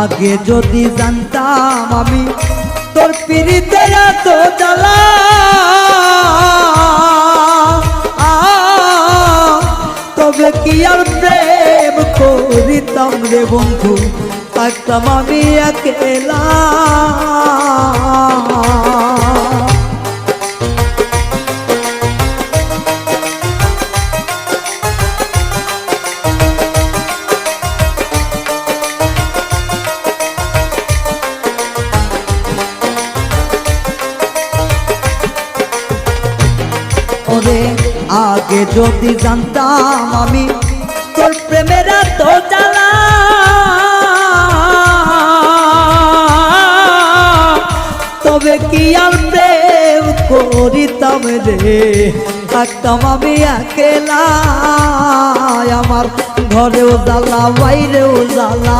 আগে যদি জানতাম আমি তোর পিরিতে এত জ্বালা, তবে কি আর প্রেম করিতাম রে বন্ধু, থাকতাম আমি একলা। ওরে আগে যদি জানতাম আমি তোর প্রেমের এত জ্বালা, তবে কি আর প্রেম করিতাম রে, থাকতাম আমি একলা। আমার ঘরেও জ্বালা বাইরেও জ্বালা,